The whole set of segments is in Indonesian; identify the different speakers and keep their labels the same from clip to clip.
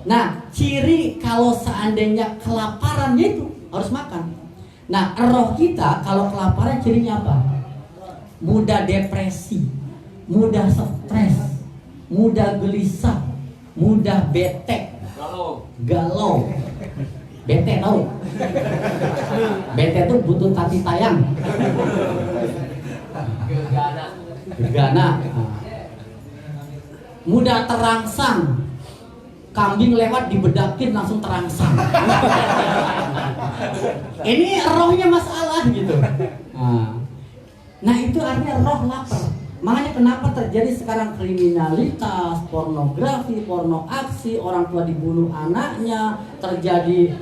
Speaker 1: Nah, ciri kalau seandainya kelaparannya itu harus makan. Nah, roh kita kalau kelaparan cirinya apa? Mudah depresi, mudah stres, mudah gelisah, mudah bete, galau. Bete tahu? Bete tuh butuh tati tayang. Gegana. Mudah terangsang. Kambing lewat dibedakin langsung terangsang. Ini rohnya masalah gitu. Nah itu artinya roh lapar. Makanya kenapa terjadi sekarang kriminalitas, pornografi, porno aksi, orang tua dibunuh anaknya, terjadi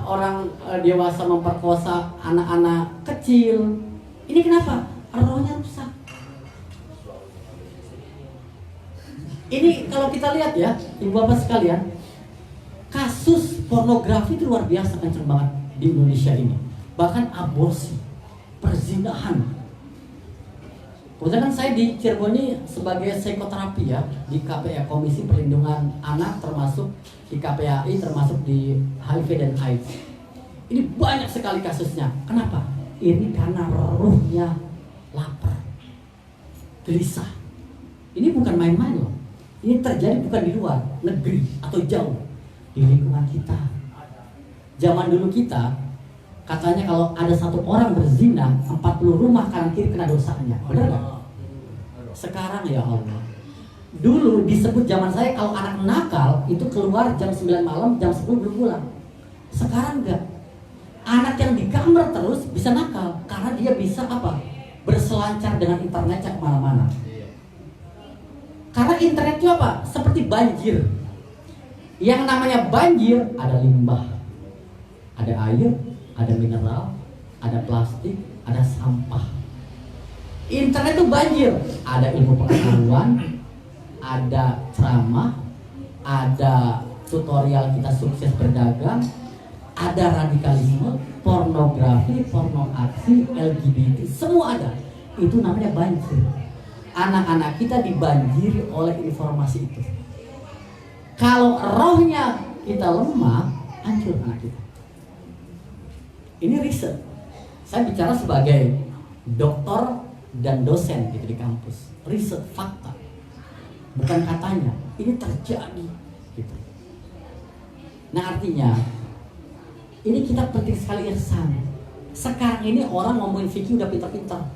Speaker 1: orang dewasa memperkosa anak-anak kecil. Ini kenapa? Rohnya rusak. Ini kalau kita lihat ya, ibu bapak sekalian, kasus pornografi itu luar biasa kenceng banget di Indonesia ini. Bahkan aborsi, perzinahan. Kebetulan kan saya di Cirebon ini sebagai psikoterapi ya, di KPA, Komisi Perlindungan Anak, termasuk di KPAI, termasuk di HIV dan AIDS. Ini banyak sekali kasusnya. Kenapa? Ini karena ruhnya lapar, gelisah. Ini bukan main-main loh. Ini terjadi bukan di luar negeri atau jauh, di lingkungan kita. Zaman dulu kita katanya kalau ada satu orang berzina, 40 rumah kanan kiri kena dosanya. Benar nggak? Sekarang ya Allah. Dulu disebut zaman saya kalau anak nakal itu keluar jam 9 malam, jam 10 belum pulang. Sekarang enggak. Anak yang di kamar terus bisa nakal karena dia bisa apa? Berselancar dengan internetnya kemana-mana. Karena internet itu apa? Seperti banjir. Yang namanya banjir ada limbah, ada air, ada mineral, ada plastik, ada sampah. Internet itu banjir. Ada ilmu pengetahuan, ada ceramah, ada tutorial kita sukses berdagang, ada radikalisme, pornografi, porno aksi, LGBT, semua ada. Itu namanya banjir. Anak-anak kita dibanjiri oleh informasi itu. Kalau rohnya kita lemah, hancur anak kita. Ini riset. Saya bicara sebagai dokter dan dosen gitu di kampus. Riset fakta. Bukan katanya. Ini terjadi gitu. Nah artinya ini kita penting sekali irsan. Sekarang ini orang ngomongin fikih udah pintar-pintar.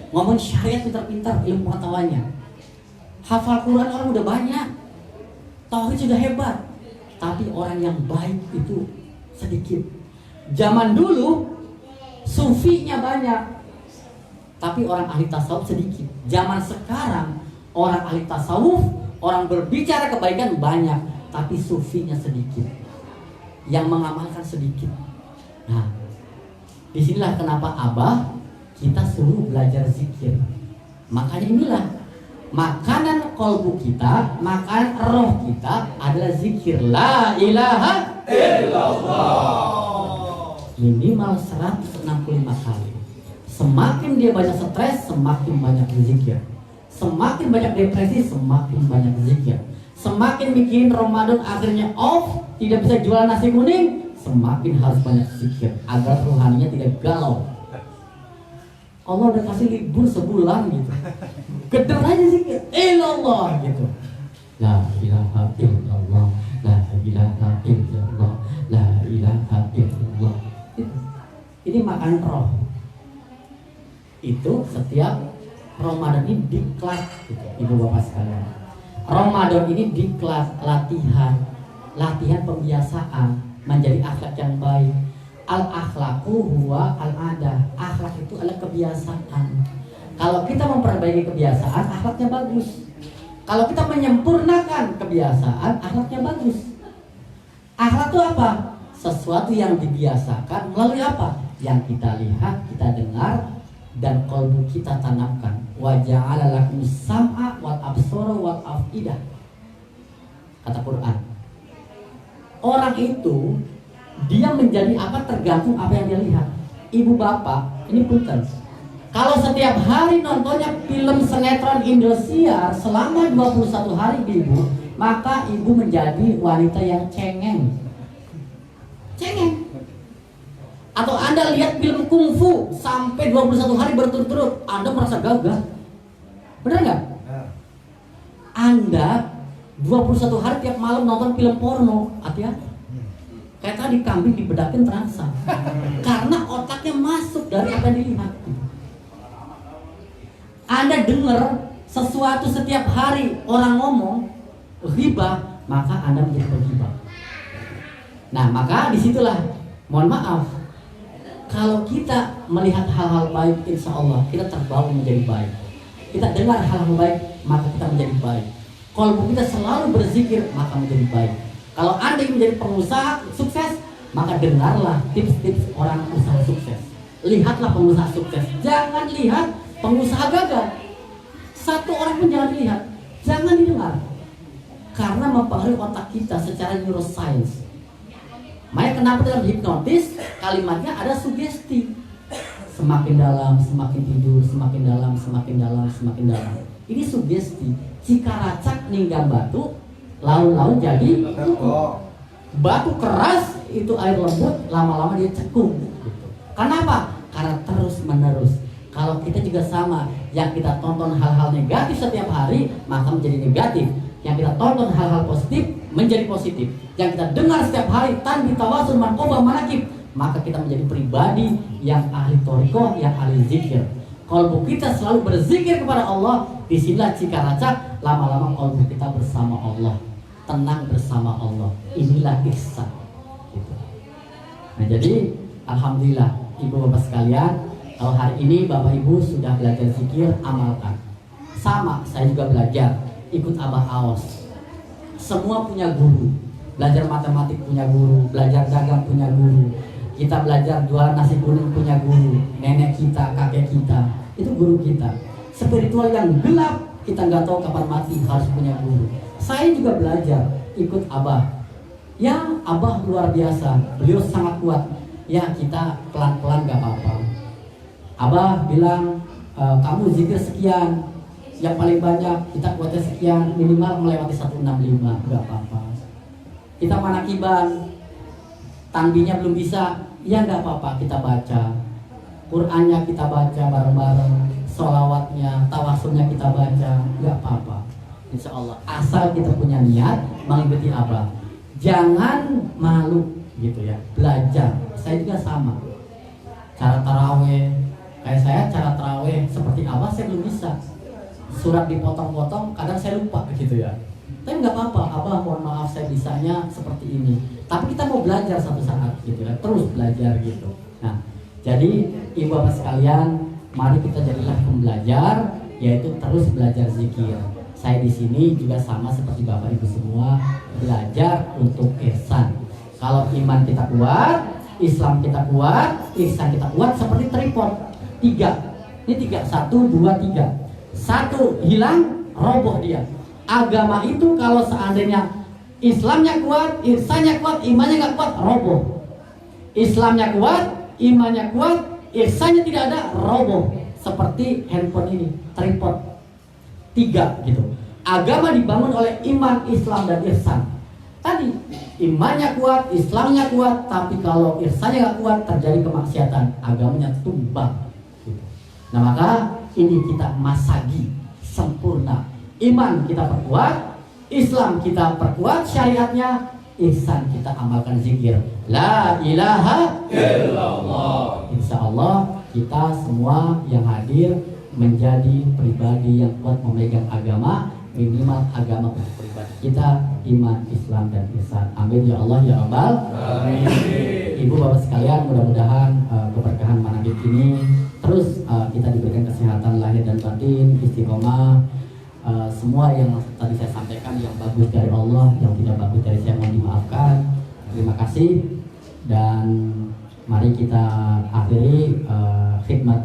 Speaker 1: Ngomong syariat pintar-pintar ilmu pengetahuannya. Hafal Quran orang udah banyak. Tauhid sudah hebat. Tapi orang yang baik itu sedikit. Zaman dulu sufinya banyak. Tapi orang ahli tasawuf sedikit. Zaman sekarang orang ahli tasawuf, orang berbicara kebaikan banyak, tapi sufinya sedikit. Yang mengamalkan sedikit. Nah, disinilah kenapa Abah kita suruh belajar zikir. Makanya inilah makanan kolbu kita, makanan roh kita adalah zikir la ilaha illallah. Minimal 165 kali. Semakin dia banyak stres, semakin banyak zikir. Semakin banyak depresi, semakin banyak zikir. Semakin bikin Ramadan akhirnya off, tidak bisa jualan nasi kuning, semakin harus banyak zikir agar rohaninya tidak galau. Allah udah kasih libur sebulan gitu. Geder aja zikir, ilallah gitu. La ilaha illallah, la ilaha illallah, la ilaha illallah. Ini makan roh. Itu setiap Ramadan ini diklat gitu, ibu bapak sekalian. Ramadan ini diklat latihan pembiasaan menjadi akhlak yang baik. Al-akhlaku huwa al-adah. Akhlak itu adalah kebiasaan. Kalau kita memperbaiki kebiasaan, akhlaknya bagus. Kalau kita menyempurnakan kebiasaan, akhlaknya bagus. Akhlak itu apa? Sesuatu yang dibiasakan melalui apa? Yang kita lihat, kita dengar, dan qalbu kita tanamkan. Wa ja'ala lakum sam'a wal absara wal afidah. Kata Quran. Orang itu dia menjadi apa tergantung apa yang dia lihat. Ibu bapak, ini punten. Kalau setiap hari nontonnya film sinetron Indosiar selama 21 hari ibu, maka ibu menjadi wanita yang cengeng. Cengeng. Atau Anda lihat film kungfu sampai 21 hari berturut-turut, Anda merasa gagah. Benar nggak? Anda 21 hari tiap malam nonton film porno, hati-hati. Kayak tadi kambing dibedakin terasa. Karena otaknya masuk dari apa yang dilihat. Anda dengar sesuatu setiap hari orang ngomong ghibah, maka Anda menjadi penghibah. Nah, maka disitulah, mohon maaf, kalau kita melihat hal-hal baik, insya Allah kita terbawa menjadi baik. Kita dengar hal-hal baik, maka kita menjadi baik. Kalau kita selalu berzikir, maka menjadi baik. Kalau Anda ingin menjadi pengusaha sukses, maka dengarlah tips-tips orang usaha sukses. Lihatlah pengusaha sukses. Jangan lihat pengusaha gagal. Satu orang pun jangan dilihat. Jangan didengar. Karena mempengaruhi otak kita secara neuroscience. Makanya kenapa dalam hipnotis kalimatnya ada sugesti. Semakin dalam, semakin tidur, semakin dalam, semakin dalam, semakin dalam. Ini sugesti. Jika racak ninggal batu, laun-laun jadi batu keras itu air lembut, lama-lama dia cekung. Kenapa? Karena terus menerus. Kalau kita juga sama, yang kita tonton hal-hal negatif setiap hari, maka menjadi negatif. Yang kita tonton hal-hal positif, menjadi positif. Yang kita dengar setiap hari tanbi tawasul manqobah manakib, maka kita menjadi pribadi yang ahli thariqah, yang ahli zikir. Kalbu kita selalu berzikir kepada Allah, disinilah jika racak, lama-lama kalbu kita bersama Allah, tenang bersama Allah. Inilah ihsan. Gitu. Nah, jadi alhamdulillah ibu bapak sekalian, kalau hari ini bapak ibu sudah belajar zikir, amalkan. Sama, saya juga belajar, ikut Abah Aos. Semua punya guru. Belajar matematik punya guru, belajar dagang punya guru. Kita belajar jualan nasi kuning punya guru. Nenek kita, kakek kita, itu guru kita. Spiritual yang gelap, kita nggak tahu kapan mati, harus punya guru. Saya juga belajar, ikut Abah. Ya, Abah luar biasa, beliau sangat kuat. Ya, kita pelan-pelan gak apa-apa. Abah bilang, kamu zikir sekian, yang paling banyak kita kuatnya sekian, minimal melewati 165, gak apa-apa. Kita manakiban, tanbinya belum bisa, ya gak apa-apa, kita baca. Qur'annya kita baca bareng-bareng, sholawatnya, tawasulnya kita baca, gak apa-apa. Insya Allah, asal kita punya niat mengikuti Abah. Jangan malu gitu ya, belajar. Saya juga sama. Cara taraweh, kayak saya cara taraweh seperti Abah saya belum bisa. Surat dipotong-potong, kadang saya lupa gitu ya. Tapi nggak apa-apa, Abah mohon maaf saya bisanya seperti ini. Tapi kita mau belajar satu saat gitu ya, terus belajar gitu. Nah, jadi ibu bapak sekalian, mari kita jadilah pembelajar, yaitu terus belajar zikir. Saya di sini juga sama seperti bapak ibu semua, belajar untuk ihsan. Kalau iman kita kuat, Islam kita kuat, ihsan kita kuat, seperti tripod 3. Ini 3, 1, 2, 3. 1 hilang, roboh dia. Agama itu kalau seandainya Islamnya kuat, ihsannya kuat, imannya nggak kuat, roboh. Islamnya kuat, imannya kuat, ihsannya tidak ada, roboh. Seperti handphone ini, tripod 3 gitu. Agama dibangun oleh iman, Islam, dan ihsan. Tadi imannya kuat, Islamnya kuat, tapi kalau ihsannya nggak kuat, terjadi kemaksiatan, agamanya tumbang gitu. Nah, maka ini kita masagi sempurna. Iman kita perkuat, Islam kita perkuat syariatnya, ihsan kita amalkan zikir la ilaha illallah. Insya Allah kita semua yang hadir menjadi pribadi yang kuat memegang agama, minimal agama untuk pribadi kita, iman, Islam, dan ihsan. Amin ya Allah ya Rabbal alamin. Ibu bapak sekalian, mudah-mudahan keberkahan manaqib ini terus kita diberikan kesehatan lahir dan batin, istiqomah. Semua yang tadi saya sampaikan yang bagus dari Allah, yang tidak bagus dari saya mohon dimaafkan. Terima kasih, dan mari kita akhiri khidmat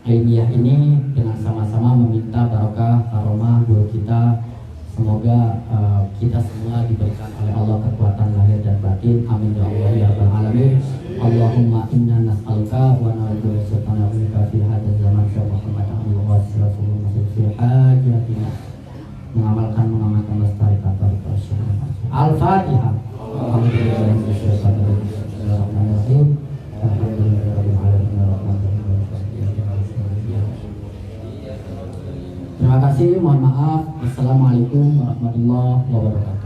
Speaker 1: ilmiah ini dengan sama-sama meminta barokah karomah guru kita. Semoga kita semua diberikan oleh Allah kekuatan lahir dan batin. Amin ya Allah ya Rabbal alamin. Allahumma inna nas'aluka wa na'udzu bika Terima kasih, mohon maaf. Assalamualaikum warahmatullahi wabarakatuh.